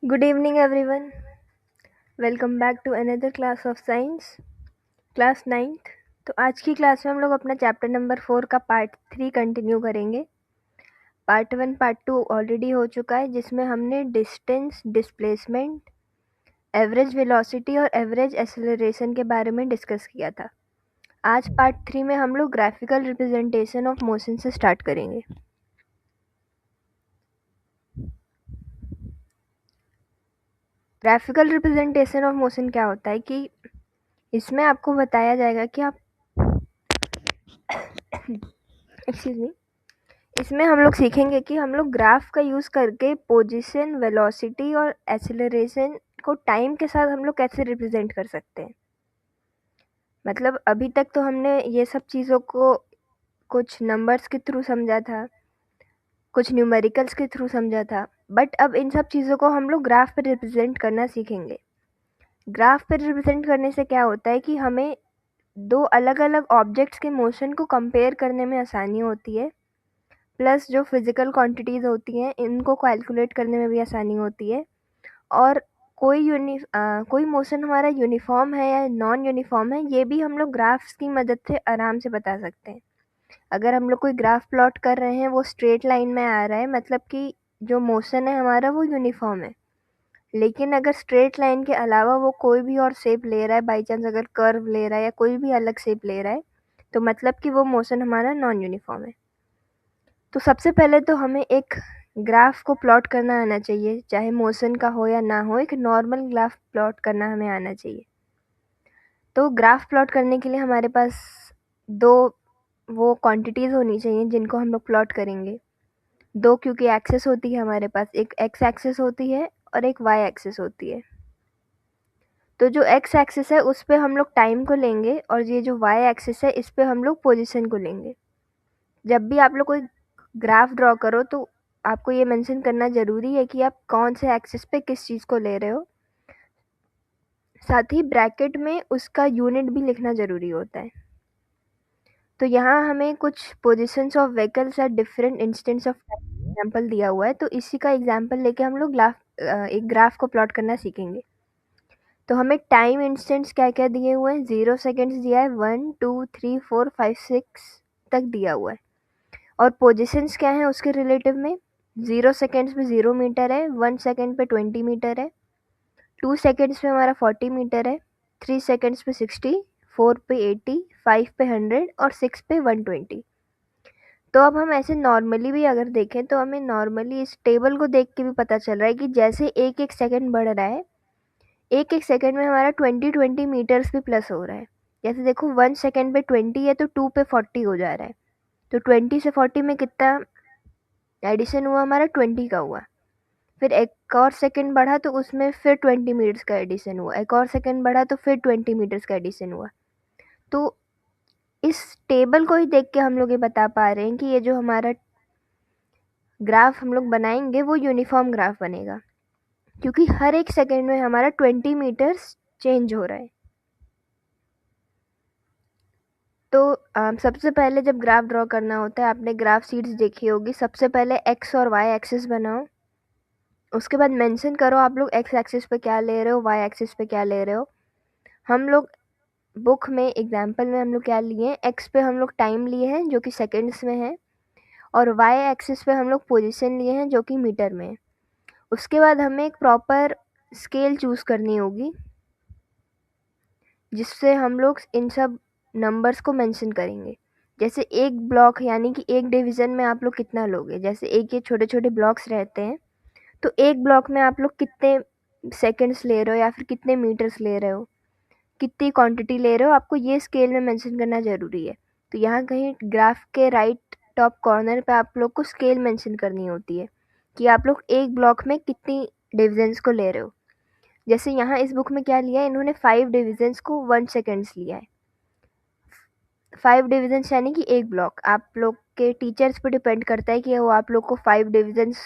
Good evening, everyone. Welcome back to another class of science, class ninth. तो आज की class में हम लोग अपना चैप्टर नंबर 4 का पार्ट 3 कंटिन्यू करेंगे। पार्ट 1 पार्ट 2 ऑलरेडी हो चुका है, जिसमें हमने डिस्टेंस, डिस्प्लेसमेंट, एवरेज वेलोसिटी और एवरेज एक्सेलरेशन के बारे में डिस्कस किया था। आज पार्ट 3 में हम लोग ग्राफिकल रिप्रेजेंटेशन ऑफ मोशन से स्टार्ट करेंगे। ग्राफिकल रिप्रेजेंटेशन ऑफ मोशन क्या होता है कि इसमें आपको बताया जाएगा कि आप एक्सक्यूज मी, इसमें हम लोग सीखेंगे कि हम लोग ग्राफ का यूज़ करके पोजीशन, वेलोसिटी और एक्सेलरेशन को टाइम के साथ हम लोग कैसे रिप्रेजेंट कर सकते हैं। मतलब अभी तक तो हमने ये सब चीज़ों को कुछ नंबर्स के थ्रू समझा था, कुछ न्यूमेरिकल्स के थ्रू समझा था, बट अब इन सब चीज़ों को हम लोग ग्राफ पर रिप्रेजेंट करना सीखेंगे। ग्राफ पर रिप्रेजेंट करने से क्या होता है कि हमें दो अलग अलग ऑब्जेक्ट्स के मोशन को कंपेयर करने में आसानी होती है, प्लस जो फिज़िकल क्वांटिटीज़ होती हैं इनको कैलकुलेट करने में भी आसानी होती है। और कोई मोशन हमारा यूनिफॉर्म है या नॉन यूनिफॉर्म है, ये भी हम लोग ग्राफ्स की मदद से आराम से बता सकते हैं। अगर हम लोग कोई ग्राफ प्लॉट कर रहे हैं, वो स्ट्रेट लाइन में आ रहा है, मतलब कि जो मोशन है हमारा वो यूनिफॉर्म है। लेकिन अगर स्ट्रेट लाइन के अलावा वो कोई भी और शेप ले रहा है, बाई चांस अगर कर्व ले रहा है या कोई भी अलग शेप ले रहा है, तो मतलब कि वो मोशन हमारा नॉन यूनिफॉर्म है। तो सबसे पहले तो हमें एक ग्राफ को प्लॉट करना आना चाहिए, चाहे मोशन का हो या ना हो, एक नॉर्मल ग्राफ प्लॉट करना हमें आना चाहिए। तो ग्राफ प्लॉट करने के लिए हमारे पास दो वो क्वांटिटीज़ होनी चाहिए जिनको हम लोग प्लॉट करेंगे। दो, क्योंकि एक्सेस होती है हमारे पास, एक एक्स एक्सेस होती है और एक वाई एक्सेस होती है। तो जो एक्स एक्सेस है उस पे हम लोग टाइम को लेंगे और ये जो वाई एक्सेस है इस पे हम लोग पोजीशन को लेंगे। जब भी आप लोग कोई ग्राफ ड्रॉ करो तो आपको ये मेंशन करना ज़रूरी है कि आप कौन से एक्सिस पे किस चीज़ को ले रहे हो। साथ ही ब्रैकेट में उसका यूनिट भी लिखना ज़रूरी होता है। तो यहाँ हमें कुछ positions of vehicles at different instants of example दिया हुआ है, तो इसी का एग्जाम्पल लेके हम लोग एक ग्राफ को प्लॉट करना सीखेंगे। तो हमें टाइम इंस्टेंट्स क्या क्या दिए हुए हैं, 0 सेकेंड्स दिया है, 1 2 3 4 5 6 तक दिया हुआ है। और पोजीशंस क्या हैं उसके रिलेटिव में, 0 सेकेंड्स पे 0 मीटर है, 1 सेकेंड पे 20 मीटर है, 2 सेकेंड्स पे हमारा 40 मीटर है, 3 सेकेंड्स पे 60, 4 पे 80, 5 पे 100 और 6 पे 120। तो अब हम ऐसे नॉर्मली भी अगर देखें तो हमें नॉर्मली इस टेबल को देख के भी पता चल रहा है कि जैसे एक एक सेकेंड बढ़ रहा है, एक एक सेकेंड में हमारा 20 मीटर्स भी प्लस हो रहा है। जैसे देखो 1 सेकेंड पे 20 है तो 2 पे 40 हो जा रहा है, तो 20 से 40 में कितना एडिशन हुआ, हमारा 20 का हुआ। फिर एक और सेकंड बढ़ा तो उसमें फिर 20 मीटर्स का एडिशन हुआ, एक और सेकंड बढ़ा तो फिर 20 मीटर्स का एडिशन हुआ। तो इस टेबल को ही देख के हम लोग ये बता पा रहे हैं कि ये जो हमारा ग्राफ हम लोग बनाएंगे वो यूनिफॉर्म ग्राफ बनेगा, क्योंकि हर एक सेकंड में हमारा 20 मीटर्स चेंज हो रहा है। तो सबसे पहले जब ग्राफ ड्रॉ करना होता है, आपने ग्राफ शीट्स देखी होगी, सबसे पहले एक्स और वाई एक्सिस बनाओ, उसके बाद मेंशन करो आप लोग एक्स एक्सिस पे क्या ले रहे हो, वाई एक्सिस पे क्या ले रहे हो। हम लोग बुक में एग्जाम्पल में हम लोग क्या लिए हैं, एक्स पे हम लोग टाइम लिए हैं जो कि सेकेंड्स में है, और वाई एक्सिस पे हम लोग पोजीशन लिए हैं जो कि मीटर में है। उसके बाद हमें एक प्रॉपर स्केल चूज़ करनी होगी जिससे हम लोग इन सब नंबर्स को मेंशन करेंगे। जैसे एक ब्लॉक यानी कि एक डिवीज़न में आप लोग कितना लोगे, जैसे एक ये छोटे छोटे ब्लॉक्स रहते हैं, तो एक ब्लॉक में आप लोग कितने सेकंड्स ले रहे हो या फिर कितने मीटर्स ले रहे हो, कितनी क्वांटिटी ले रहे हो, आपको ये स्केल में मेंशन करना ज़रूरी है। तो यहाँ कहीं ग्राफ के राइट टॉप कॉर्नर पे आप लोग को स्केल मेंशन करनी होती है कि आप लोग एक ब्लॉक में कितनी डिविजन्स को ले रहे हो। जैसे यहाँ इस बुक में क्या लिया है, इन्होंने 5 डिविजन्स को 1 सेकेंड्स लिया है। 5 डिविजन्स यानी कि एक ब्लॉक। आप लोग के टीचर्स पे डिपेंड करता है कि वो आप लोग को 5 डिविजन्स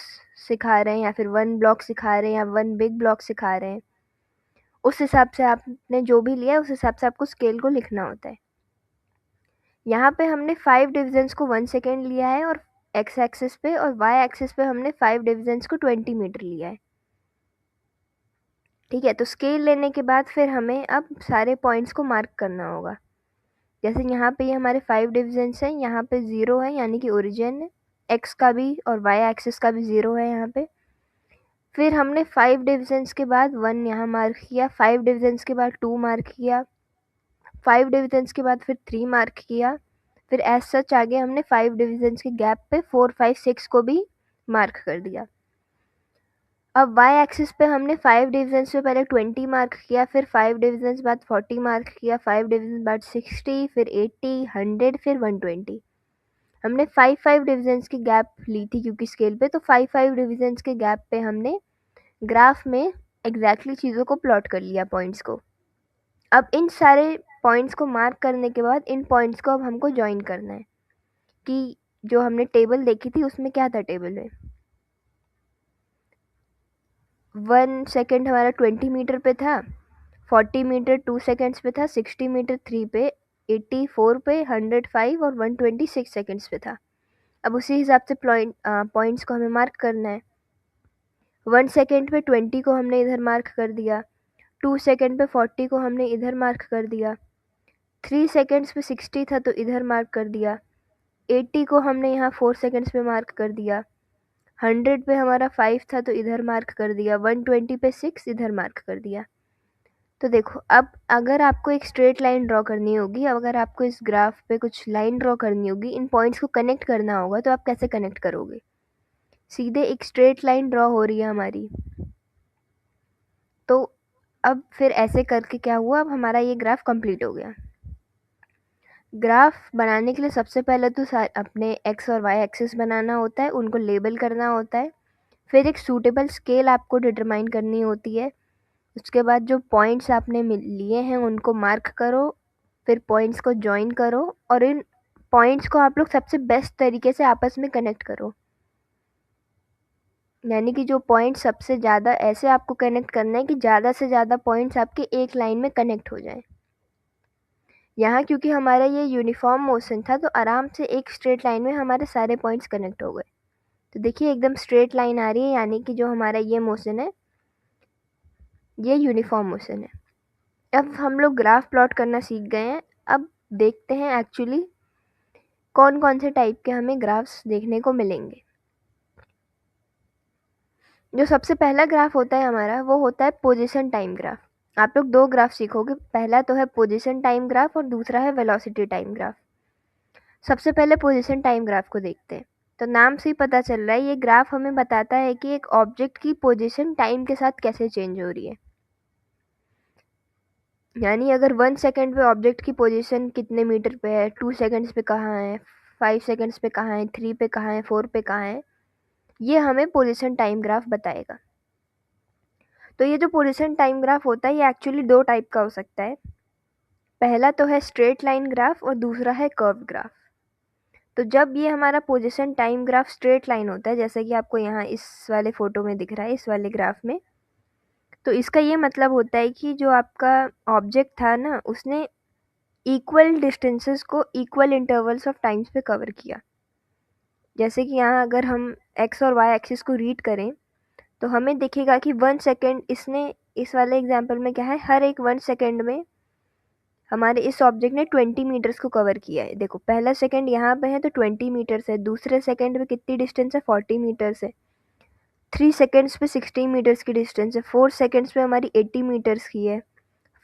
सिखा रहे हैं या फिर 1 ब्लॉक सिखा रहे हैं या 1 बिग ब्लॉक सिखा रहे हैं। उस हिसाब से आपने जो भी लिया है उस हिसाब से आपको स्केल को लिखना होता है। यहाँ पे हमने 5 डिविजन्स को 1 सेकेंड लिया है और एक्स एक्सिस पे, और वाई एक्सिस पे हमने 5 डिविजन्स को 20 मीटर लिया है। ठीक है, तो स्केल लेने के बाद फिर हमें अब सारे पॉइंट्स को मार्क करना होगा। जैसे यहाँ पे ये हमारे 5 डिविजन्स हैं, यहाँ पे 0 है यानी कि ओरिजिन है, एक्स का भी और वाई एक्सिस का भी 0 है यहाँ पे। फिर हमने 5 डिविजन्स के बाद 1 यहाँ मार्क किया, 5 डिविजन्स के बाद 2 मार्क किया, 5 डिविजन्स के बाद फिर 3 मार्क किया, फिर एज सच आगे हमने 5 डिविजन्स के गैप पे 4, 5, 6 को भी मार्क कर दिया। अब वाई एक्सिस पे हमने 5 डिविजन्स पे पहले 20 मार्क किया, फिर 5 डिविजन्स बाद 40 मार्क किया, 5 डिविजन बाद 60, फिर 80, 100, फिर 120। हमने 5 डिविजन्स की गैप ली थी क्योंकि स्केल पे, तो 5 डिविजन्स के गैप पे हमने ग्राफ में एग्जैक्टली चीज़ों को प्लॉट कर लिया, पॉइंट्स को। अब इन सारे पॉइंट्स को मार्क करने के बाद इन पॉइंट्स को अब हमको ज्वाइन करना है कि जो हमने टेबल देखी थी उसमें क्या था टेबल में। 1 सेकेंड हमारा 20 मीटर पे था, 40 मीटर 2 सेकेंड्स पे था, 60 मीटर 3 पे, 84 पे, 105 और 126 सेकेंड्स पे था। अब उसी हिसाब से पॉइंट्स को हमें मार्क करना है। 1 सेकेंड पे 20 को हमने इधर मार्क कर दिया, 2 सेकेंड पे 40 को हमने इधर मार्क कर दिया, 3 सेकेंड्स पे 60 था तो इधर मार्क कर दिया, 80 को हमने यहाँ 4 सेकेंड्स पे मार्क कर दिया, 100 पे हमारा 5 था तो इधर मार्क कर दिया, 120 पे 6 इधर मार्क कर दिया। तो देखो, अब अगर आपको एक स्ट्रेट लाइन ड्रॉ करनी होगी, अगर आपको इस ग्राफ पे कुछ लाइन ड्रॉ करनी होगी, इन पॉइंट्स को कनेक्ट करना होगा, तो आप कैसे कनेक्ट करोगे? सीधे एक स्ट्रेट लाइन ड्रॉ हो रही है हमारी। तो अब फिर ऐसे करके क्या हुआ, अब हमारा ये ग्राफ कंप्लीट हो गया। ग्राफ बनाने के लिए सबसे पहले तो अपने एक्स और वाई एक्सिस बनाना होता है, उनको लेबल करना होता है, फिर एक सूटेबल स्केल आपको डिटरमाइन करनी होती है। उसके बाद जो पॉइंट्स आपने लिए हैं उनको मार्क करो, फिर पॉइंट्स को जॉइन करो और इन पॉइंट्स को आप लोग सबसे बेस्ट तरीके से आपस में कनेक्ट करो। यानी कि जो पॉइंट सबसे ज़्यादा ऐसे आपको कनेक्ट करना है कि ज़्यादा से ज़्यादा पॉइंट्स आपके एक लाइन में कनेक्ट हो जाएं। यहाँ क्योंकि हमारा ये यूनिफॉर्म मोशन था तो आराम से एक स्ट्रेट लाइन में हमारे सारे पॉइंट्स कनेक्ट हो गए। तो देखिए एकदम स्ट्रेट लाइन आ रही है, यानी कि जो हमारा ये मोशन है ये यूनिफॉर्म मोशन है। अब हम लोग ग्राफ प्लॉट करना सीख गए हैं। अब देखते हैं एक्चुअली कौन कौन से टाइप के हमें ग्राफ्स देखने को मिलेंगे। जो सबसे पहला ग्राफ होता है हमारा वो होता है पोजीशन टाइम ग्राफ। आप लोग दो ग्राफ सीखोगे, पहला तो है पोजीशन टाइम ग्राफ और दूसरा है वेलोसिटी टाइम ग्राफ। सबसे पहले पोजीशन टाइम ग्राफ को देखते हैं। तो नाम से ही पता चल रहा है ये ग्राफ हमें बताता है कि एक ऑब्जेक्ट की पोजीशन टाइम के साथ कैसे चेंज हो रही है। यानी अगर 1 सेकेंड पे ऑब्जेक्ट की पोजीशन कितने मीटर पे है, 2 सेकेंड्स पे कहाँ है, 5 सेकेंड्स पे कहाँ है, 3 पे कहाँ है, 4 पे कहाँ है, ये हमें पोजीशन टाइम ग्राफ बताएगा। तो ये जो पोजीशन टाइम ग्राफ होता है ये एक्चुअली दो टाइप का हो सकता है। पहला तो है स्ट्रेट लाइन ग्राफ और दूसरा है कर्व ग्राफ। तो जब ये हमारा position time graph straight line होता है, जैसे कि आपको यहाँ इस वाले फ़ोटो में दिख रहा है, इस वाले ग्राफ में, तो इसका ये मतलब होता है कि जो आपका ऑब्जेक्ट था ना उसने इक्वल डिस्टेंसेस को इक्वल इंटरवल्स ऑफ टाइम्स पे कवर किया। जैसे कि यहाँ अगर हम एक्स और वाई एक्सिस को रीड करें तो हमें दिखेगा कि 1 सेकेंड, इसने इस वाले एग्जांपल में क्या है, हर एक 1 सेकेंड में हमारे इस ऑब्जेक्ट ने 20 मीटर्स को कवर किया है। देखो पहला सेकेंड यहाँ पे है तो 20 मीटर्स है, दूसरे सेकेंड में कितनी डिस्टेंस है, 40 मीटर्स है, 3 सेकेंड्स पे 60 मीटर्स की डिस्टेंस है, 4 सेकेंड्स पे हमारी 80 मीटर्स की है,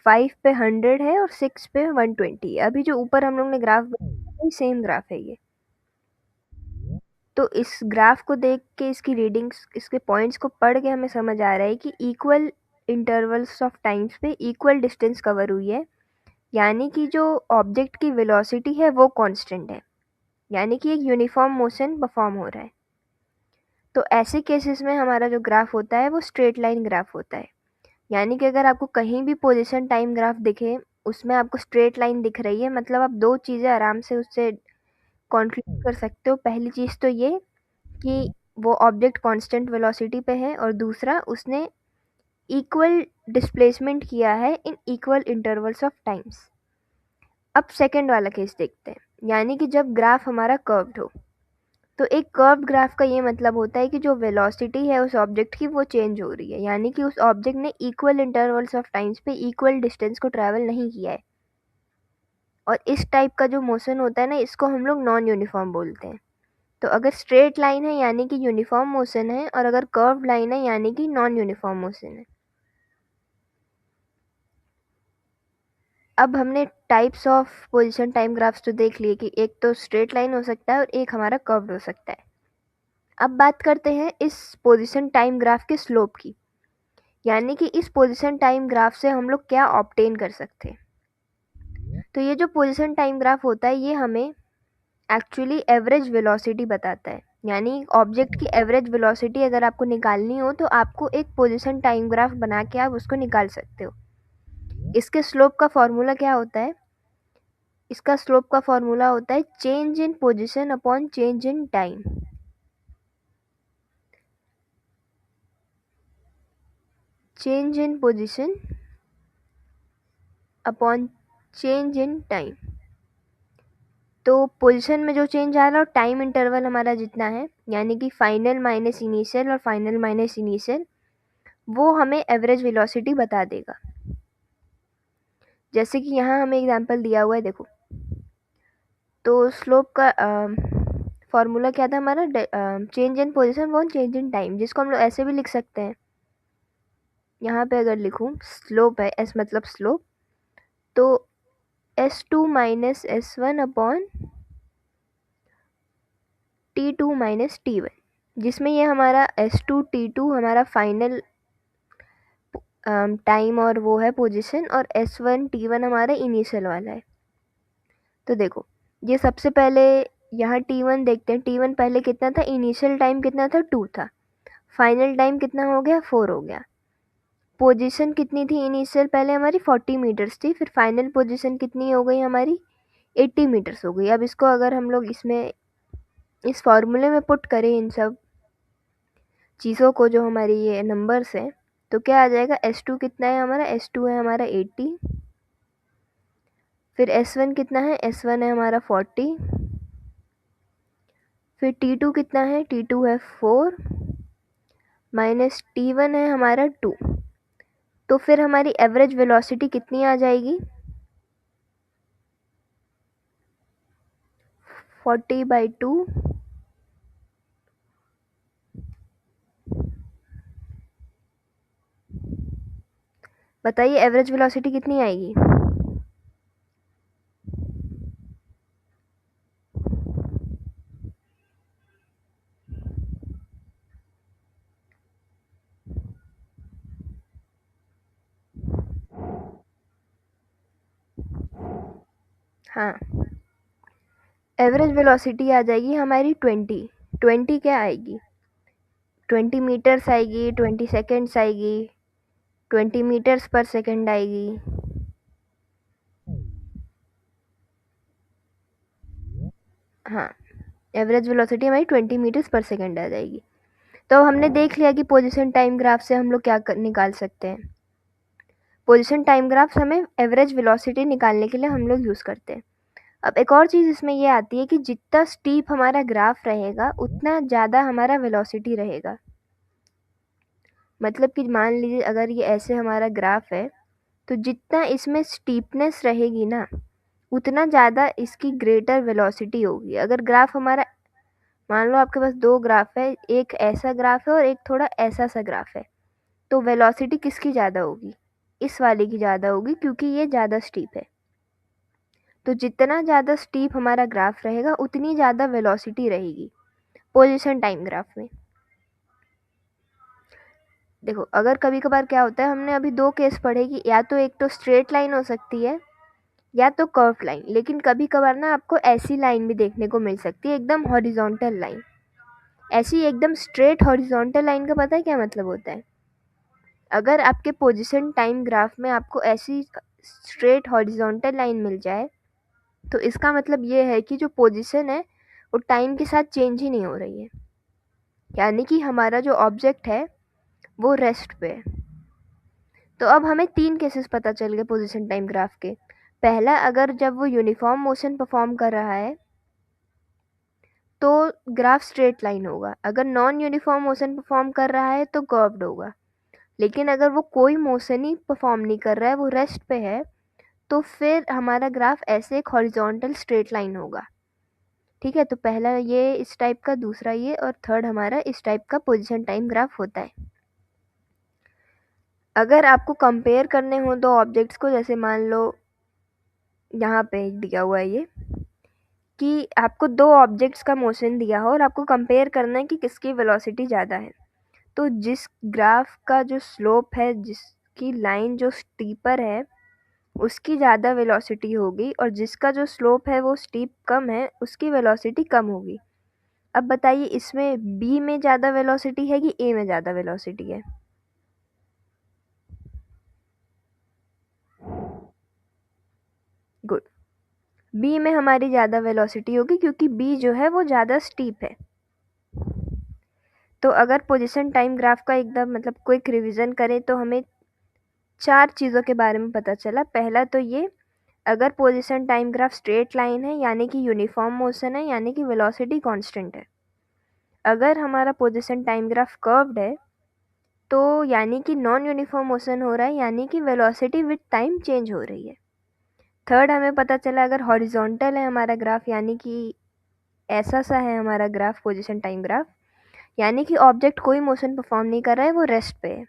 5 पे 100 है और 6 पे 120 है। अभी जो ऊपर हम लोग ने ग्राफ बनाया सेम ग्राफ है ये। तो इस ग्राफ को देख के, इसकी रीडिंग्स, इसके पॉइंट्स को पढ़ के हमें समझ आ रहा है कि इक्वल इंटरवल्स ऑफ टाइम्स पे इक्वल डिस्टेंस कवर हुई है। यानी कि जो ऑब्जेक्ट की वेलोसिटी है वो कांस्टेंट है, यानी कि एक यूनिफॉर्म मोशन परफॉर्म हो रहा है। तो ऐसे केसेस में हमारा जो ग्राफ होता है वो स्ट्रेट लाइन ग्राफ होता है। यानी कि अगर आपको कहीं भी पोजीशन टाइम ग्राफ दिखे, उसमें आपको स्ट्रेट लाइन दिख रही है, मतलब आप दो चीज़ें आराम से उससे कॉन्क्लूड कर सकते हो। पहली चीज़ तो ये कि वो ऑब्जेक्ट कांस्टेंट वेलोसिटी पे है और दूसरा उसने इक्वल डिस्प्लेसमेंट किया है in equal intervals of times. अब सेकंड वाला केस देखते हैं, यानी कि जब ग्राफ हमारा कर्व्ड हो। तो एक कर्व्ड ग्राफ का ये मतलब होता है कि जो वेलोसिटी है उस ऑब्जेक्ट की वो चेंज हो रही है, यानी कि उस ऑब्जेक्ट ने इक्वल इंटरवल्स ऑफ टाइम्स पे इक्वल डिस्टेंस को ट्रैवल नहीं किया है। और इस टाइप का जो मोशन होता है ना, इसको हम लोग नॉन यूनिफॉर्म बोलते हैं। तो अगर स्ट्रेट लाइन है यानी कि यूनिफॉर्म मोशन है, और अगर कर्व्ड लाइन है यानी कि नॉन यूनिफॉर्म मोशन है। अब हमने types of position time graphs तो देख लिए कि एक तो स्ट्रेट लाइन हो सकता है और एक हमारा कर्व्ड हो सकता है। अब बात करते हैं इस पोजीशन टाइम ग्राफ के स्लोप की, यानी कि इस पोजीशन टाइम ग्राफ से हम लोग क्या ऑब्टेन कर सकते हैं। तो ये जो पोजीशन टाइम ग्राफ होता है ये हमें एक्चुअली एवरेज वेलोसिटी बताता है, यानी ऑब्जेक्ट की एवरेज वेलोसिटी अगर आपको निकालनी हो तो आपको एक पोजीशन टाइम ग्राफ बना के आप उसको निकाल सकते हो। इसके स्लोप का फॉर्मूला क्या होता है? इसका स्लोप का फॉर्मूला होता है change in position upon change in time. Change in position upon change in time. तो पोजीशन में जो चेंज आ रहा है और टाइम इंटरवल हमारा जितना है, यानी कि फाइनल माइनस इनिशियल और फाइनल माइनस इनिशियल, वो हमें एवरेज वेलोसिटी बता देगा। जैसे कि यहाँ हमें एग्जांपल दिया हुआ है, देखो। तो स्लोप का फॉर्मूला क्या था हमारा? Change in position upon change in time, जिसको हम लोग ऐसे भी लिख सकते हैं। यहाँ पे अगर लिखूँ स्लोप है, एस मतलब स्लोप, तो S2 minus S1 upon T2 minus T1, जिसमें ये हमारा S2 T2 हमारा फाइनल टाइम और वो है पोजीशन, और S1 T1 हमारा इनिशियल वाला है। तो देखो, ये सबसे पहले यहाँ T1 देखते हैं। T1 पहले कितना था? इनिशियल टाइम कितना था? 2 था। फाइनल टाइम कितना हो गया? 4 हो गया। पोजीशन कितनी थी इनिशियल? पहले हमारी 40 मीटर्स थी, फिर फाइनल पोजीशन कितनी हो गई हमारी? 80 मीटर्स हो गई। अब इसको अगर हम लोग इसमें इस फॉर्मूले में पुट करें इन सब चीज़ों को, जो हमारी ये नंबर्स हैं, तो क्या आ जाएगा? S2 कितना है हमारा? S2 है हमारा 80। फिर S1 कितना है? S1 है हमारा 40। फिर T2 कितना है? T2 है 4 माइनस T1 है हमारा 2। तो फिर हमारी एवरेज वेलोसिटी कितनी आ जाएगी? 40/2। बताइए एवरेज वेलोसिटी कितनी आएगी? हाँ, एवरेज वेलोसिटी आ जाएगी हमारी 20। 20 क्या आएगी? 20 मीटर्स आएगी, 20 सेकेंड्स आएगी, 20 मीटर्स पर सेकेंड आएगी। हाँ, एवरेज वेलोसिटी हमारी 20 मीटर्स पर सेकेंड आ जाएगी। तो हमने देख लिया कि पोजीशन टाइम ग्राफ से हम लोग क्या निकाल सकते हैं। पोजीशन टाइम ग्राफ हमें एवरेज वेलोसिटी निकालने के लिए हम लोग यूज़ करते हैं। अब एक और चीज़ इसमें ये आती है कि जितना स्टीप हमारा ग्राफ रहेगा उतना ज़्यादा हमारा वेलोसिटी रहेगा। मतलब कि मान लीजिए अगर ये ऐसे हमारा ग्राफ है, तो जितना इसमें स्टीपनेस रहेगी ना, उतना ज़्यादा इसकी ग्रेटर वेलोसिटी होगी। अगर ग्राफ हमारा, मान लो आपके पास दो ग्राफ है, एक ऐसा ग्राफ है और एक थोड़ा ऐसा सा ग्राफ है, तो वेलोसिटी किसकी ज़्यादा होगी? इस वाले की ज़्यादा होगी, क्योंकि ये ज़्यादा स्टीप है। तो जितना ज़्यादा स्टीप हमारा ग्राफ रहेगा उतनी ज़्यादा वेलोसिटी रहेगी पोजीशन टाइम ग्राफ में। देखो, अगर कभी कभार क्या होता है, हमने अभी दो केस पढ़े कि या तो एक तो स्ट्रेट लाइन हो सकती है या तो कर्व लाइन, लेकिन कभी कभार ना आपको ऐसी लाइन भी देखने को मिल सकती है, एकदम हॉरिजॉन्टल लाइन। ऐसी एकदम स्ट्रेट हॉरिजॉन्टल लाइन का पता है क्या मतलब होता है? अगर आपके पोजीशन टाइम ग्राफ में आपको ऐसी स्ट्रेट हॉरिजॉन्टल लाइन मिल जाए, तो इसका मतलब ये है कि जो पोजीशन है वो टाइम के साथ चेंज ही नहीं हो रही है, यानी कि हमारा जो ऑब्जेक्ट है वो रेस्ट पे है। तो अब हमें तीन केसेस पता चल गए पोजीशन टाइम ग्राफ के। पहला, अगर जब वो यूनिफॉर्म मोशन परफॉर्म कर रहा है तो ग्राफ स्ट्रेट लाइन होगा। अगर नॉन यूनिफॉर्म मोशन परफॉर्म कर रहा है तो कर्व्ड होगा। लेकिन अगर वो कोई मोशन ही परफॉर्म नहीं कर रहा है, वो रेस्ट पे है, तो फिर हमारा ग्राफ ऐसे एक हॉरिजॉन्टल स्ट्रेट लाइन होगा। ठीक है, तो पहला ये इस टाइप का, दूसरा ये, और थर्ड हमारा इस टाइप का पोजीशन टाइम ग्राफ होता है। अगर आपको कंपेयर करने हो दो ऑब्जेक्ट्स को, जैसे मान लो यहाँ पे दिया हुआ है ये, कि आपको दो ऑब्जेक्ट्स का मोशन दिया हो और आपको कंपेयर करना है कि किसकी वेलोसिटी ज़्यादा है, तो जिस ग्राफ का जो स्लोप है, जिसकी लाइन जो स्टीपर है, उसकी ज़्यादा वेलोसिटी होगी, और जिसका जो स्लोप है वो स्टीप कम है, उसकी वेलोसिटी कम होगी। अब बताइए, इसमें बी में ज़्यादा वेलोसिटी है कि ए में ज़्यादा वेलोसिटी है? गुड, बी में हमारी ज़्यादा वेलोसिटी होगी, क्योंकि बी जो है वो ज़्यादा स्टीप है। तो अगर पोजीशन टाइम ग्राफ का एकदम मतलब क्विक रिवीजन करें तो हमें 4 चीज़ों के बारे में पता चला। पहला तो ये, अगर position time graph straight line है यानी कि यूनिफॉर्म मोशन है, यानी कि वेलोसिटी कांस्टेंट है। अगर हमारा पोजीशन टाइम ग्राफ कर्व्ड है तो यानी कि नॉन यूनिफॉर्म मोशन हो रहा है, यानी कि वेलोसिटी विद टाइम चेंज हो रही है। थर्ड हमें पता चला, अगर हॉरिजॉन्टल है हमारा ग्राफ, यानी कि ऐसा सा है हमारा ग्राफ पोजीशन टाइम ग्राफ, यानी कि ऑब्जेक्ट कोई मोशन परफॉर्म नहीं कर रहा है, वो रेस्ट पे है।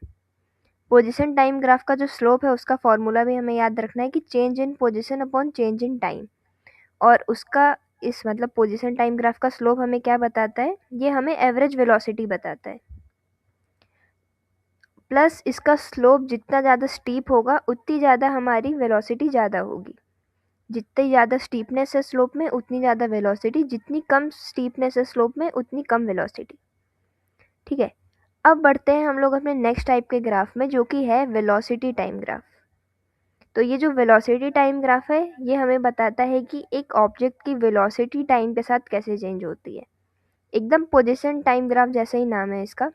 पोजीशन टाइम ग्राफ का जो स्लोप है उसका फॉर्मूला भी हमें याद रखना है कि change in position upon change in time, और उसका इस मतलब पोजीशन टाइम ग्राफ का स्लोप हमें क्या बताता है, ये हमें एवरेज वेलोसिटी बताता है। प्लस इसका स्लोप जितना ज़्यादा स्टीप होगा उतनी ज़्यादा हमारी वेलोसिटी ज़्यादा होगी। जितनी ज़्यादा स्टीपनेस है स्लोप में उतनी ज़्यादा वेलोसिटी, जितनी कम स्टीपनेस है स्लोप में उतनी कम वेलोसिटी। ठीक है, अब बढ़ते हैं हम लोग अपने नेक्स्ट टाइप के ग्राफ में, जो कि है वेलोसिटी टाइम ग्राफ। तो ये जो वेलोसिटी टाइम ग्राफ है ये हमें बताता है कि एक ऑब्जेक्ट की वेलोसिटी टाइम के साथ कैसे चेंज होती है। एकदम पोजीशन टाइम ग्राफ जैसा ही नाम है इसका।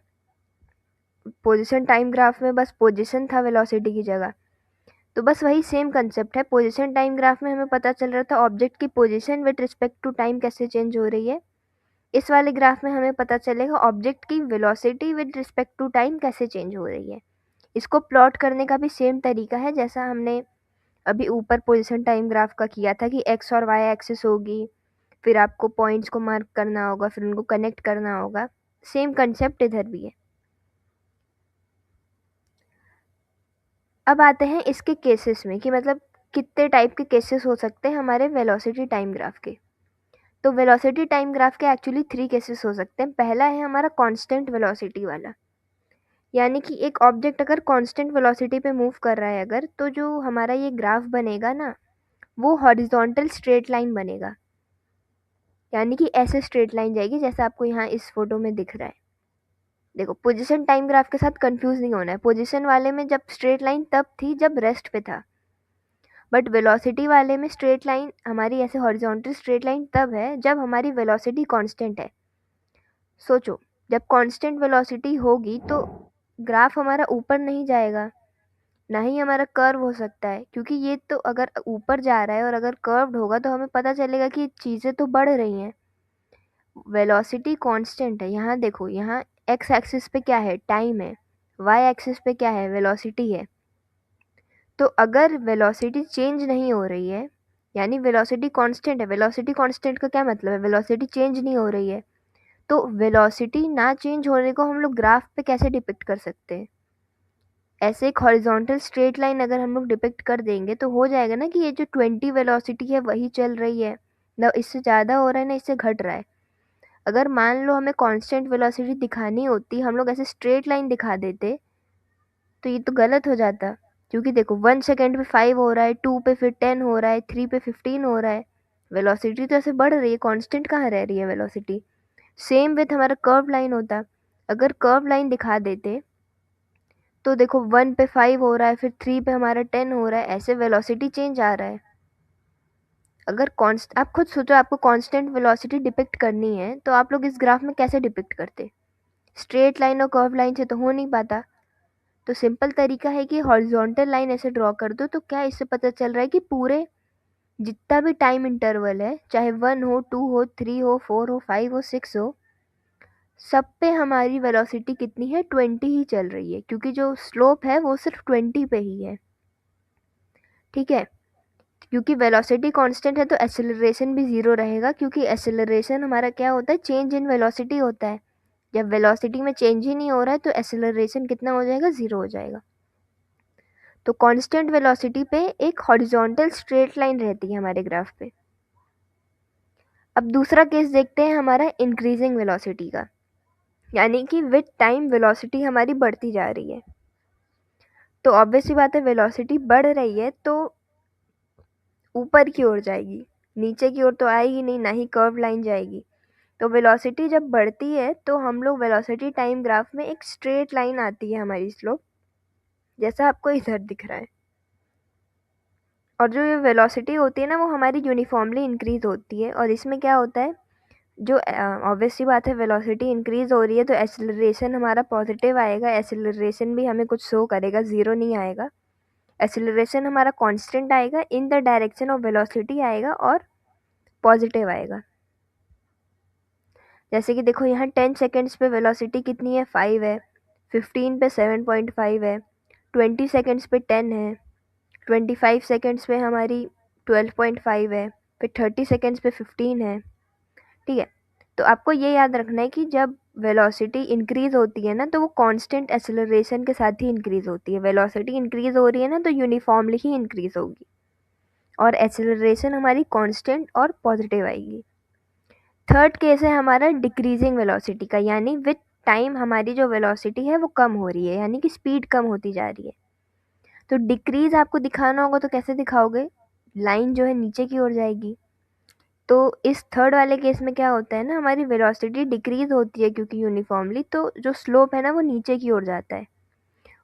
पोजीशन टाइम ग्राफ में बस पोजीशन था वेलोसिटी की जगह, तो बस वही सेम कंसेप्ट है। पोजीशन टाइम ग्राफ में हमें पता चल रहा था ऑब्जेक्ट की position with respect to time कैसे चेंज हो रही है। इस वाले ग्राफ में हमें पता चलेगा ऑब्जेक्ट की velocity with respect to time कैसे चेंज हो रही है। इसको प्लॉट करने का भी सेम तरीका है जैसा हमने अभी ऊपर पोजीशन टाइम ग्राफ का किया था, कि एक्स और वाई एक्सिस होगी, फिर आपको पॉइंट्स को मार्क करना होगा, फिर उनको कनेक्ट करना होगा। सेम कंसेप्ट इधर भी है। अब आते हैं इसके केसेस में, कि मतलब कितने टाइप के केसेस हो सकते हैं हमारे वेलोसिटी टाइम ग्राफ के। तो वेलोसिटी टाइम ग्राफ के एक्चुअली 3 केसेस हो सकते हैं। पहला है हमारा कांस्टेंट वेलोसिटी वाला, यानी कि एक ऑब्जेक्ट अगर कांस्टेंट वेलोसिटी पे मूव कर रहा है अगर, तो जो हमारा ये ग्राफ बनेगा ना, वो हॉरिजॉन्टल स्ट्रेट लाइन बनेगा। यानी कि ऐसे स्ट्रेट लाइन जाएगी जैसा आपको यहाँ इस फोटो में दिख रहा है। देखो, पोजीशन टाइम ग्राफ के साथ कंफ्यूज नहीं होना है। पोजीशन वाले में जब स्ट्रेट लाइन तब थी जब रेस्ट पे था, बट वेलोसिटी वाले में स्ट्रेट लाइन हमारी ऐसे हॉरिजॉन्टल स्ट्रेट लाइन तब है जब हमारी वेलोसिटी कांस्टेंट है। सोचो, जब कांस्टेंट वेलोसिटी होगी तो ग्राफ हमारा ऊपर नहीं जाएगा, ना ही हमारा कर्व हो सकता है, क्योंकि ये तो अगर ऊपर जा रहा है और अगर कर्व्ड होगा तो हमें पता चलेगा कि चीज़ें तो बढ़ रही हैं। वेलोसिटी कांस्टेंट है। यहाँ देखो, यहाँ एक्स एक्सिस पे क्या है, टाइम है, वाई एक्सिस पे क्या है, वेलोसिटी है। तो अगर वेलोसिटी चेंज नहीं हो रही है, यानी वेलोसिटी कांस्टेंट है। वेलोसिटी कांस्टेंट का क्या मतलब है, वेलोसिटी चेंज नहीं हो रही है। तो वेलोसिटी ना चेंज होने को हम लोग ग्राफ पे कैसे डिपिक्ट कर सकते हैं? ऐसे एक हॉरिजॉन्टल स्ट्रेट लाइन अगर हम लोग डिपिक्ट कर देंगे तो हो जाएगा ना कि ये जो 20 वेलोसिटी है वही चल रही है, ना इससे ज़्यादा हो रहा है ना इससे घट रहा है। अगर मान लो हमें कांस्टेंट वेलोसिटी दिखानी होती, हम लोग ऐसे स्ट्रेट लाइन दिखा देते, तो ये तो गलत हो जाता। क्योंकि देखो, 1 सेकेंड पे 5 हो रहा है, 2 पे फिर 10 हो रहा है, 3 पे 15 हो रहा है। वेलोसिटी तो ऐसे बढ़ रही है, कांस्टेंट कहाँ रह रही है वेलोसिटी। सेम विथ हमारा कर्व लाइन होता। अगर कर्व लाइन दिखा देते तो देखो, 1 पे 5 हो रहा है, फिर 3 पे हमारा 10 हो रहा है, ऐसे वेलोसिटी चेंज आ रहा है। अगर कॉन्स्ट आप खुद सोचो, आपको कांस्टेंट वेलोसिटी डिपिक्ट करनी है तो आप लोग इस ग्राफ में कैसे डिपिक्ट करते? स्ट्रेट लाइन और कर्व लाइन से तो हो नहीं पाता। तो सिंपल तरीका है कि हॉरिजॉन्टल लाइन ऐसे ड्रॉ कर दो, तो क्या इससे पता चल रहा है कि पूरे जितना भी टाइम इंटरवल है, चाहे 1 हो, 2 हो, 3 हो, 4 हो, 5 हो, 6 हो, सब पे हमारी वेलोसिटी कितनी है, 20 ही चल रही है, क्योंकि जो स्लोप है वो सिर्फ 20 पे ही है। ठीक है, क्योंकि वेलोसिटी कांस्टेंट है तो एक्सेलरेशन भी ज़ीरो रहेगा, क्योंकि एक्सेलरेशन हमारा क्या होता है, चेंज इन वेलोसिटी होता है। जब वेलोसिटी में चेंज ही नहीं हो रहा है तो एक्सेलरेशन कितना हो जाएगा, ज़ीरो हो जाएगा। तो कांस्टेंट वेलोसिटी पे एक हॉरिजॉन्टल स्ट्रेट लाइन रहती है हमारे ग्राफ पे। अब दूसरा केस देखते हैं हमारा इंक्रीजिंग वेलोसिटी का, यानी कि विद टाइम वेलोसिटी हमारी बढ़ती जा रही है। तो ऑब्वियस सी बात है, वेलोसिटी बढ़ रही है तो ऊपर की ओर जाएगी, नीचे की ओर तो आएगी नहीं, ना ही कर्व लाइन जाएगी। तो वेलोसिटी जब बढ़ती है तो हम लोग वेलोसिटी टाइम ग्राफ में एक स्ट्रेट लाइन आती है हमारी स्लोप, जैसा आपको इधर दिख रहा है। और जो ये वेलोसिटी होती है ना, वो हमारी यूनिफॉर्मली इंक्रीज होती है। और इसमें क्या होता है, जो ऑब्वियस सी बात है, वेलोसिटी इंक्रीज हो रही है तो एक्सेलरेशन हमारा पॉजिटिव आएगा। एक्सेलरेशन भी हमें कुछ शो करेगा, ज़ीरो नहीं आएगा। एक्सेलरेशन हमारा कांस्टेंट आएगा, in the direction of velocity आएगा और पॉजिटिव आएगा। जैसे कि देखो यहाँ 10 सेकेंड्स पे वेलोसिटी कितनी है, 5 है। 15 पे 7.5 है। 20 सेकेंड्स पे 10 है। 25 सेकेंड्स पे हमारी 12.5 है। फिर 30 सेकेंड्स पे 15 है। ठीक है, तो आपको ये याद रखना है कि जब वेलोसिटी इंक्रीज होती है ना, तो वो कांस्टेंट एक्सेलरेशन के साथ ही इंक्रीज होती है। वेलोसिटी इंक्रीज हो रही है ना, तो यूनिफॉर्मली ही इंक्रीज होगी और एक्सेलरेशन हमारी कांस्टेंट और पॉजिटिव आएगी। थर्ड केस है हमारा डिक्रीजिंग वेलोसिटी का, यानी विथ टाइम हमारी जो वेलोसिटी है वो कम हो रही है, यानी कि स्पीड कम होती जा रही है। तो डिक्रीज आपको दिखाना होगा तो कैसे दिखाओगे, लाइन जो है नीचे की ओर जाएगी। तो इस थर्ड वाले केस में क्या होता है ना, हमारी वेलोसिटी डिक्रीज होती है क्योंकि यूनिफॉर्मली, तो जो स्लोप है ना वो नीचे की ओर जाता है।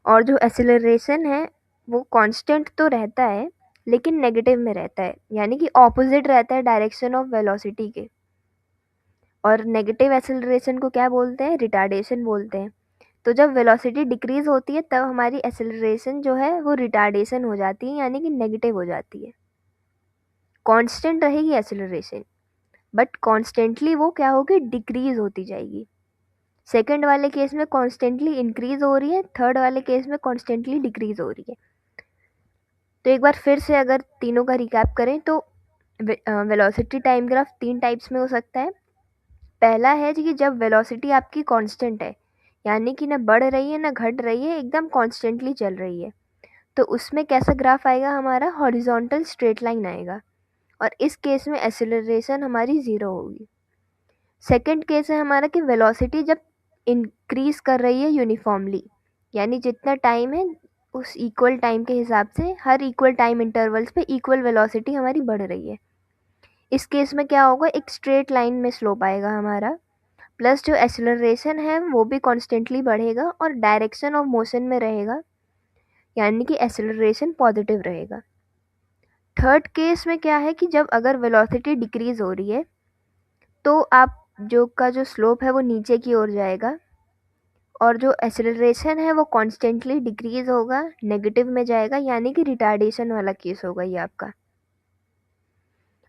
और जो एक्सेलरेशन है वो कांस्टेंट तो रहता है लेकिन नेगेटिव में रहता है, यानी कि ऑपोजिट रहता है डायरेक्शन ऑफ वेलोसिटी के। और नेगेटिव एक्सेलरेशन को क्या बोलते हैं, रिटार्डेशन बोलते हैं। तो जब वेलोसिटी डिक्रीज होती है तब हमारी एक्सेलरेशन जो है वो रिटार्डेशन हो जाती है, यानी कि नेगेटिव हो जाती है। कांस्टेंट रहेगी एक्सेलरेशन, बट कॉन्स्टेंटली वो क्या होगी, डिक्रीज होती जाएगी। सेकंड वाले केस में कॉन्स्टेंटली इंक्रीज हो रही है, थर्ड वाले केस में कॉन्स्टेंटली डिक्रीज हो रही है। तो एक बार फिर से अगर तीनों का रिकैप करें तो वेलोसिटी टाइम ग्राफ तीन टाइप्स में हो सकता है। पहला है कि जब वेलोसिटी आपकी कांस्टेंट है, यानी कि ना बढ़ रही है ना घट रही है, एकदम कॉन्स्टेंटली चल रही है, तो उसमें कैसा ग्राफ आएगा, हमारा हॉरिजॉन्टल स्ट्रेट लाइन आएगा। और इस केस में एक्सेलरेशन हमारी ज़ीरो होगी। सेकंड केस है हमारा कि वेलोसिटी जब इंक्रीज कर रही है यूनिफॉर्मली, यानी जितना टाइम है उस इक्वल टाइम के हिसाब से हर इक्वल टाइम इंटरवल्स पे इक्वल वेलोसिटी हमारी बढ़ रही है। इस केस में क्या होगा, एक स्ट्रेट लाइन में स्लोप आएगा हमारा, प्लस जो एक्सेलरेशन है वो भी कॉन्स्टेंटली बढ़ेगा और डायरेक्शन ऑफ मोशन में रहेगा, यानी कि एक्सेलरेशन पॉजिटिव रहेगा। थर्ड केस में क्या है कि जब अगर वेलोसिटी डिक्रीज हो रही है तो आप जो स्लोप है वो नीचे की ओर जाएगा और जो एक्सेलरेशन है वो कॉन्स्टेंटली डिक्रीज होगा, नेगेटिव में जाएगा, यानी कि रिटार्डेशन वाला केस होगा ये आपका।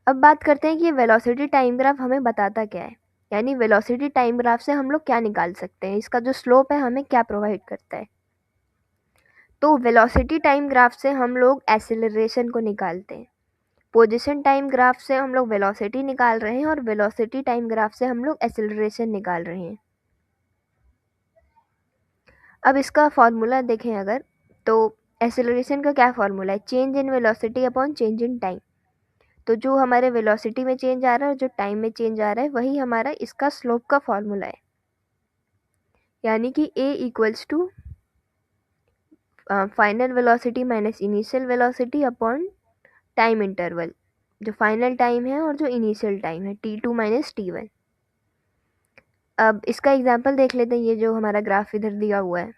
अब बात करते हैं कि वेलोसिटी टाइम ग्राफ हमें बताता क्या है, यानी वेलोसिटी टाइम ग्राफ से हम लोग क्या निकाल सकते हैं, इसका जो स्लोप है हमें क्या प्रोवाइड करता है। तो वेलोसिटी टाइम ग्राफ से हम लोग एक्सेलरेशन को निकालते हैं, पोजीशन टाइम ग्राफ से हम लोग वेलोसिटी निकाल रहे हैं और वेलोसिटी टाइम ग्राफ से हम लोग एक्सेलरेशन निकाल रहे हैं। अब इसका फॉर्मूला देखें अगर, तो एक्सेलरेशन का क्या फॉर्मूला है, change in velocity upon change in time. तो जो हमारे वेलोसिटी में चेंज आ रहा है और जो टाइम में चेंज आ रहा है वही हमारा इसका स्लोप का फॉर्मूला है, यानी कि a equals to final velocity minus initial velocity upon time interval, जो फाइनल टाइम है और जो इनिशियल टाइम है t2 माइनस t1। अब इसका एग्जांपल देख लेते हैं, ये जो हमारा ग्राफ इधर दिया हुआ है,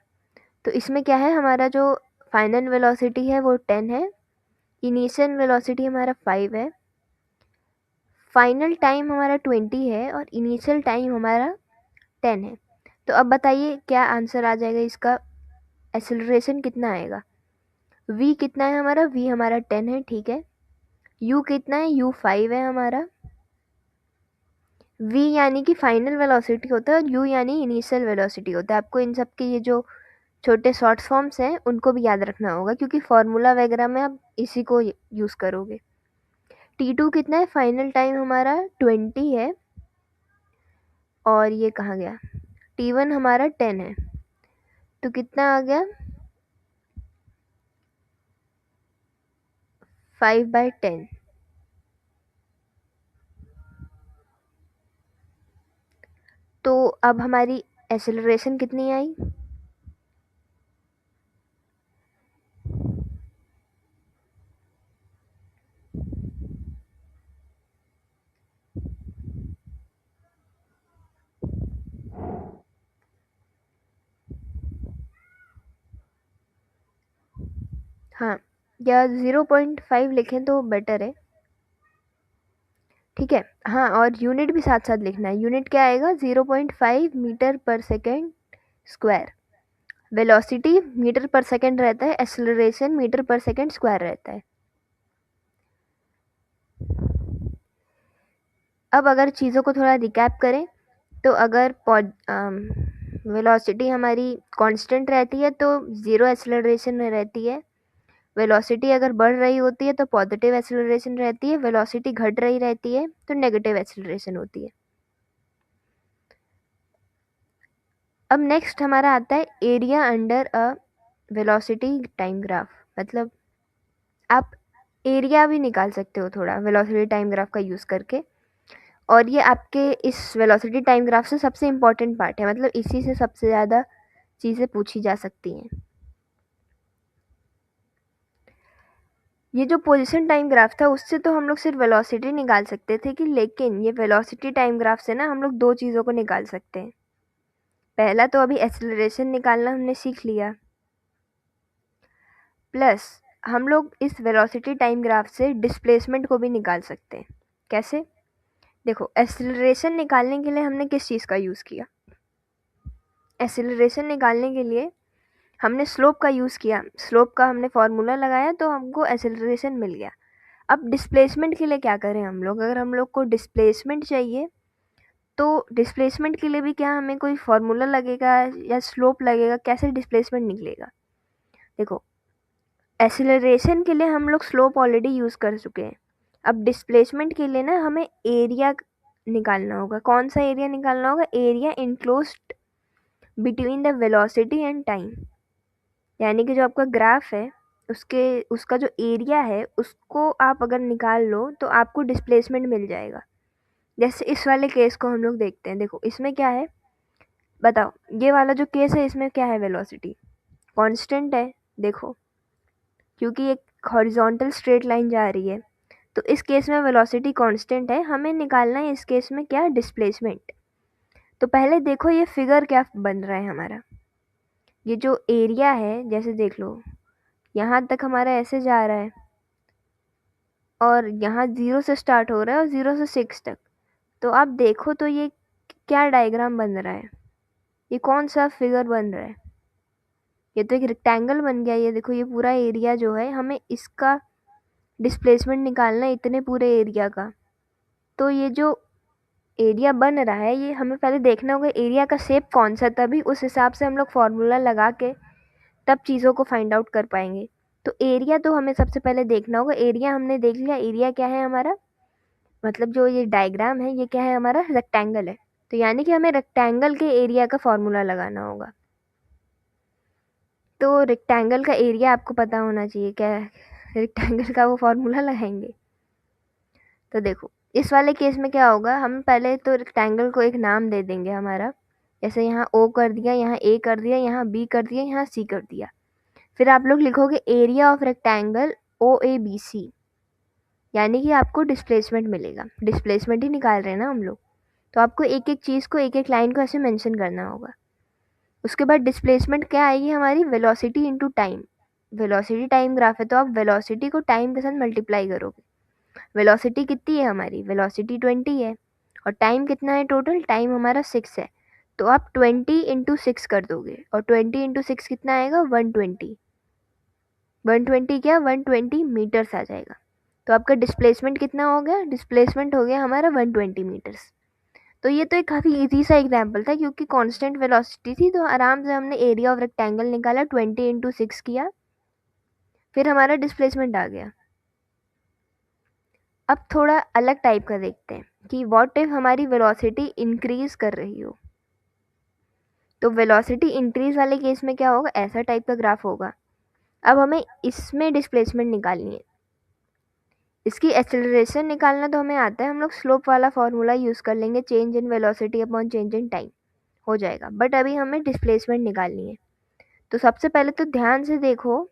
तो इसमें क्या है, हमारा जो फाइनल वेलोसिटी है वो 10 है, इनिशियल वेलोसिटी हमारा 5 है, फाइनल टाइम हमारा 20 है और इनिशियल टाइम हमारा 10 है। तो अब बताइए क्या आंसर आ जाएगा इसका, एक्सेलरेशन कितना आएगा, v कितना है हमारा, v हमारा 10 है, ठीक है। u कितना है, u 5 है हमारा। v यानी कि फाइनल वेलोसिटी होता है और u यानी इनिशियल वेलोसिटी होता है। आपको इन सब के ये जो छोटे शॉर्ट फॉर्म्स हैं उनको भी याद रखना होगा, क्योंकि फॉर्मूला वगैरह में आप इसी को यूज़ करोगे। t2 कितना है, फाइनल टाइम हमारा 20 है, और ये कहाँ गया, t1 हमारा 10 है, तो कितना आ गया, 5/10। तो अब हमारी एक्सेलरेशन कितनी आई, हाँ, या 0.5 लिखें तो बेटर है, ठीक है। हाँ, और यूनिट भी साथ साथ लिखना है। यूनिट क्या आएगा, 0.5 मीटर पर सेकेंड स्क्वायर। वेलोसिटी मीटर पर सेकेंड रहता है, एक्सेलरेशन मीटर पर सेकेंड स्क्वायर रहता है। अब अगर चीज़ों को थोड़ा रिकैप करें, तो अगर वेलोसिटी हमारी कांस्टेंट रहती है तो ज़ीरो एक्सेलरेशन में रहती है। वेलोसिटी अगर बढ़ रही होती है तो पॉजिटिव एक्सेलरेशन रहती है। वेलोसिटी घट रही रहती है तो नेगेटिव एक्सेलरेशन होती है। अब नेक्स्ट हमारा आता है area under a velocity time graph. मतलब आप एरिया भी निकाल सकते हो थोड़ा वेलोसिटी टाइम ग्राफ का यूज़ करके, और ये आपके इस वेलोसिटी टाइम ग्राफ से सबसे इम्पॉर्टेंट पार्ट है। मतलब इसी से सबसे ज़्यादा चीज़ें पूछी जा सकती हैं। ये जो पोजीशन टाइम ग्राफ था उससे तो हम लोग सिर्फ वेलोसिटी निकाल सकते थे, कि लेकिन ये वेलोसिटी टाइम ग्राफ से ना हम लोग दो चीज़ों को निकाल सकते हैं। पहला तो अभी एक्सेलरेशन निकालना हमने सीख लिया, प्लस हम लोग इस वेलोसिटी टाइम ग्राफ से डिस्प्लेसमेंट को भी निकाल सकते हैं। कैसे, देखो, एक्सेलरेशन निकालने के लिए हमने किस चीज़ का यूज़ किया, एक्सेलरेशन निकालने के लिए हमने स्लोप का यूज़ किया। स्लोप का हमने फार्मूला लगाया तो हमको एक्सेलरेशन मिल गया। अब डिस्प्लेसमेंट के लिए क्या करें हम लोग, अगर हम लोग को डिस्प्लेसमेंट चाहिए तो डिस्प्लेसमेंट के लिए भी क्या हमें कोई फार्मूला लगेगा या स्लोप लगेगा, कैसे डिस्प्लेसमेंट निकलेगा। देखो, एक्सेलरेशन के लिए हम लोग स्लोप ऑलरेडी यूज़ कर चुके हैं। अब डिस्प्लेसमेंट के लिए ना हमें एरिया निकालना होगा। कौन सा एरिया निकालना होगा, area enclosed between the velocity and time. यानी कि जो आपका ग्राफ है उसका जो एरिया है उसको आप अगर निकाल लो तो आपको डिस्प्लेसमेंट मिल जाएगा। जैसे इस वाले केस को हम लोग देखते हैं। देखो, इसमें क्या है, बताओ, ये वाला जो केस है इसमें क्या है, वेलोसिटी कांस्टेंट है। देखो, क्योंकि एक हॉरिजॉन्टल स्ट्रेट लाइन जा रही है तो इस केस में वेलोसिटी कांस्टेंट है। हमें निकालना है इस केस में क्या, डिस्प्लेसमेंट। तो पहले देखो ये फिगर क्या बन रहा है हमारा। ये जो एरिया है, जैसे देख लो, यहाँ तक हमारा ऐसे जा रहा है और यहाँ 0 से स्टार्ट हो रहा है और 0 से 6 तक। तो आप देखो तो ये क्या डायग्राम बन रहा है, ये कौन सा फिगर बन रहा है, ये तो एक रेक्टेंगल बन गया। ये देखो, ये पूरा एरिया जो है हमें इसका डिस्प्लेसमेंट निकालना है, इतने पूरे एरिया का। तो ये जो एरिया बन रहा है ये हमें पहले देखना होगा एरिया का शेप कौन सा, तभी उस हिसाब से हम लोग फार्मूला लगा के तब चीज़ों को फाइंड आउट कर पाएंगे। तो एरिया तो हमें सबसे पहले देखना होगा। एरिया हमने देख लिया, एरिया क्या है हमारा, मतलब जो ये डायग्राम है ये क्या है हमारा, रेक्टेंगल है। तो यानी कि हमें रेक्टेंगल के एरिया का फार्मूला लगाना होगा। तो रेक्टेंगल का एरिया आपको पता होना चाहिए, क्या रेक्टेंगल का वो फार्मूला लगाएंगे। तो देखो, इस वाले केस में क्या होगा, हम पहले तो रेक्टेंगल को एक नाम दे देंगे हमारा। जैसे यहाँ ओ कर दिया, यहाँ ए कर दिया, यहाँ बी कर दिया, यहाँ सी कर दिया। फिर आप लोग लिखोगे area of rectangle O A B C, यानी कि आपको डिस्प्लेसमेंट मिलेगा। डिस्प्लेसमेंट ही निकाल रहे हैं ना हम लोग, तो आपको एक एक चीज़ को, एक एक लाइन को ऐसे मेंशन करना होगा। उसके बाद डिस्प्लेसमेंट क्या आएगी हमारी, velocity into time. Velocity time graph है तो आप वेलोसिटी को टाइम के साथ मल्टीप्लाई करोगे। वेलोसिटी कितनी है हमारी, वेलोसिटी 20 है, और टाइम कितना है टोटल, टाइम हमारा 6 है। तो आप 20 इंटू 6 कर दोगे, और 20 इंटू 6 कितना आएगा, 120। 120 क्या, 120 मीटर्स आ जाएगा। तो आपका डिस्प्लेसमेंट कितना हो गया? डिस्प्लेसमेंट हो गया हमारा 120 मीटर्स। तो ये तो एक काफ़ी ईजी सा एग्जाम्पल था, क्योंकि कांस्टेंट वेलोसिटी थी, तो आराम से हमने एरिया ऑफ रेक्टेंगल निकाला, 20 × 6 किया, फिर हमारा डिस्प्लेसमेंट आ गया। अब थोड़ा अलग टाइप का देखते हैं कि व्हाट इफ हमारी वेलोसिटी इंक्रीज कर रही हो। तो वेलोसिटी इंक्रीज वाले केस में क्या होगा? ऐसा टाइप का ग्राफ होगा। अब हमें इसमें डिस्प्लेसमेंट निकालनी है। इसकी एक्सेलरेशन निकालना तो हमें आता है, हम लोग स्लोप वाला फॉर्मूला यूज़ कर लेंगे, change in velocity upon change in time हो जाएगा। बट अभी हमें डिस्प्लेसमेंट निकालनी है। तो सबसे पहले तो ध्यान से देखो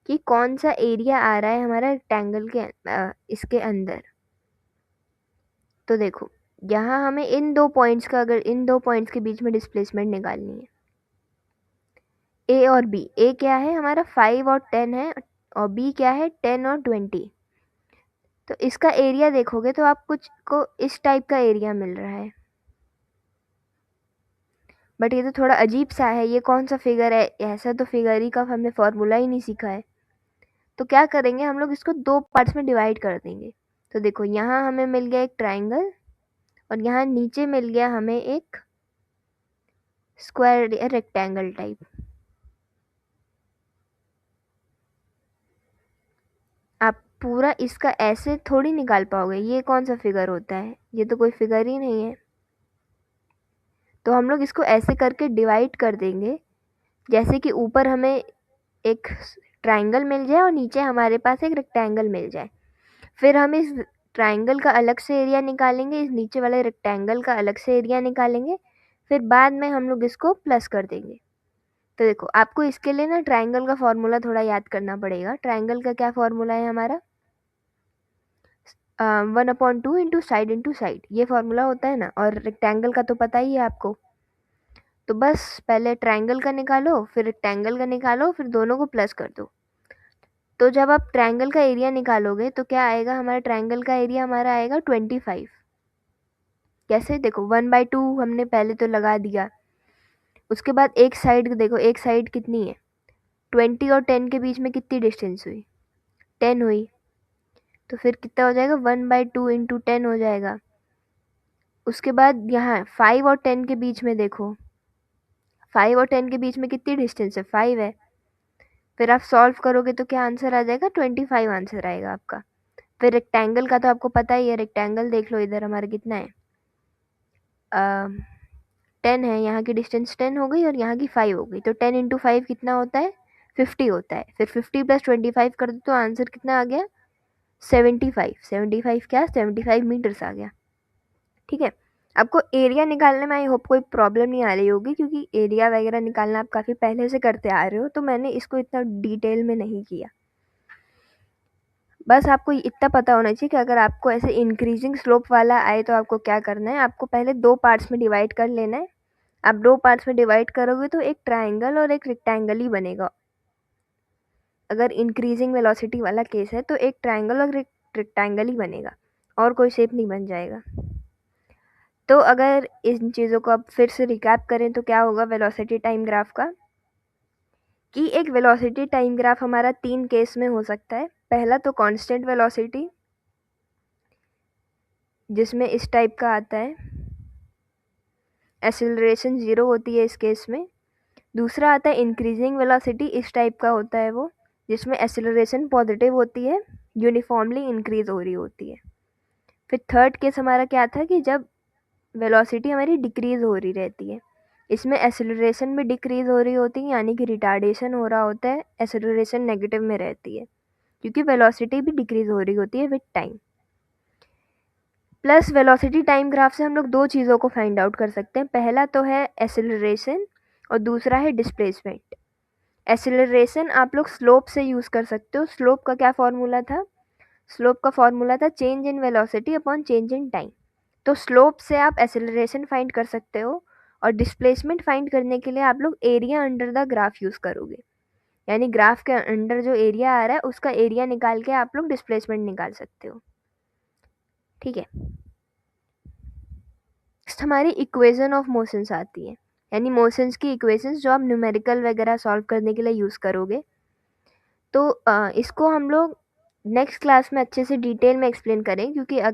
कि कौन सा एरिया आ रहा है हमारा रेक्टेंगल के इसके अंदर। तो देखो, यहाँ हमें इन दो पॉइंट्स का, अगर इन दो पॉइंट्स के बीच में डिस्प्लेसमेंट निकालनी है, ए और बी। ए क्या है हमारा? 5 और 10 है, और बी क्या है? 10 और 20। तो इसका एरिया देखोगे तो आप कुछ को इस टाइप का एरिया मिल रहा है, बट ये तो थोड़ा अजीब सा है। ये कौन सा फिगर है? ऐसा तो फिगर ही का हमने फॉर्मूला ही नहीं सीखा है। तो क्या करेंगे हम लोग, इसको दो पार्ट्स में डिवाइड कर देंगे। तो देखो, यहाँ हमें मिल गया एक ट्राइंगल, और यहाँ नीचे मिल गया हमें एक स्क्वायर या रेक्टेंगल टाइप। आप पूरा इसका ऐसे थोड़ी निकाल पाओगे। ये कौन सा फिगर होता है? ये तो कोई फिगर ही नहीं है। तो हम लोग इसको ऐसे करके डिवाइड कर देंगे, जैसे कि ऊपर हमें एक ट्राइंगल मिल जाए और नीचे हमारे पास एक रेक्टेंगल मिल जाए। फिर हम इस ट्राइंगल का अलग से एरिया निकालेंगे, इस नीचे वाले रेक्टेंगल का अलग से एरिया निकालेंगे, फिर बाद में हम लोग इसको प्लस कर देंगे। तो देखो, आपको इसके लिए ना ट्राइंगल का फॉर्मूला थोड़ा याद करना पड़ेगा। ट्राइंगल का क्या फॉर्मूला है हमारा? 1/2 इंटू साइड इंटू साइड, ये फॉर्मूला होता है ना। और रेक्टेंगल का तो पता ही है आपको। तो बस पहले ट्राइंगल का निकालो, फिर रेक्टेंगल का निकालो, फिर दोनों को प्लस कर दो। तो जब आप ट्राइंगल का एरिया निकालोगे तो क्या आएगा? हमारा ट्राइंगल का एरिया हमारा आएगा 25। कैसे? देखो, 1/2 हमने पहले तो लगा दिया। उसके बाद एक साइड देखो, एक साइड कितनी है? 20 और 10 के बीच में कितनी डिस्टेंस हुई? 10 हुई। तो फिर कितना हो जाएगा? 1/2 इंटू 10 हो जाएगा। उसके बाद यहाँ 5 और 10 के बीच में देखो, 5 और 10 के बीच में कितनी डिस्टेंस है? 5 है। फिर आप सॉल्व करोगे तो क्या आंसर आ जाएगा? 25 आंसर आएगा आपका। फिर रेक्टेंगल का तो आपको पता ही है। रेक्टेंगल देख लो, इधर हमारा कितना है? 10 है। यहाँ की डिस्टेंस 10 हो गई और यहाँ की 5 हो गई। तो 10 इंटू 5 कितना होता है? 50 होता है। फिर 50 प्लस 25 कर दो तो आंसर कितना आ गया? 75। 75 क्या? 75 मीटर्स आ गया। ठीक है। आपको एरिया निकालने में आई होप कोई प्रॉब्लम नहीं आ रही होगी, क्योंकि एरिया वगैरह निकालना आप काफ़ी पहले से करते आ रहे हो, तो मैंने इसको इतना डिटेल में नहीं किया। बस आपको इतना पता होना चाहिए कि अगर आपको ऐसे इंक्रीजिंग स्लोप वाला आए तो आपको क्या करना है। आपको पहले दो पार्ट्स में डिवाइड कर लेना है। आप दो पार्ट्स में डिवाइड करोगे तो एक ट्राइंगल और एक रेक्टेंगल ही बनेगा। अगर इंक्रीजिंग वेलोसिटी वाला केस है तो एक ट्राइंगल और रेक्टेंगल ही बनेगा, और कोई शेप नहीं बन जाएगा। तो अगर इन चीज़ों को अब फिर से रिकैप करें तो क्या होगा वेलोसिटी टाइम ग्राफ का? कि एक वेलोसिटी टाइम ग्राफ हमारा 3 केस में हो सकता है। पहला तो कांस्टेंट वेलोसिटी, जिसमें इस टाइप का आता है, एक्सेलरेशन 0 होती है इस केस में। दूसरा आता है इंक्रीजिंग वेलोसिटी, इस टाइप का होता है वो, जिसमें एक्सेलरेशन पॉजिटिव होती है, यूनिफॉर्मली इंक्रीज हो रही होती है। फिर थर्ड केस हमारा क्या था कि जब वेलोसिटी हमारी डिक्रीज हो रही रहती है, इसमें एक्सेलरेशन भी डिक्रीज हो रही होती है, यानी कि रिटार्डेशन हो रहा होता है, एक्सेलरेशन नेगेटिव में रहती है, क्योंकि वेलोसिटी भी डिक्रीज हो रही होती है with time. Plus velocity time graph से हम लोग दो चीज़ों को फाइंड आउट कर सकते हैं। पहला तो है एक्सेलरेशन और दूसरा है डिस्प्लेसमेंट। एक्सेलरेशन आप लोग स्लोप से यूज़ कर सकते हो। स्लोप का क्या फॉर्मूला था? स्लोप का फॉर्मूला था change in velocity upon change in time. तो स्लोप से आप एक्सेलरेशन फाइंड कर सकते हो, और डिस्प्लेसमेंट फाइंड करने के लिए आप लोग area under the graph use करोगे, यानी ग्राफ के अंडर जो एरिया आ रहा है उसका एरिया निकाल के आप लोग डिस्प्लेसमेंट निकाल सकते हो। ठीक है। नेक्स्ट हमारी इक्वेशन ऑफ मोशंस आती है, यानी मोशंस की इक्वेशंस जो आप न्यूमेरिकल वगैरह सॉल्व करने के लिए यूज़ करोगे। तो इसको हम लोग नेक्स्ट क्लास में अच्छे से डिटेल में एक्सप्लेन करें, क्योंकि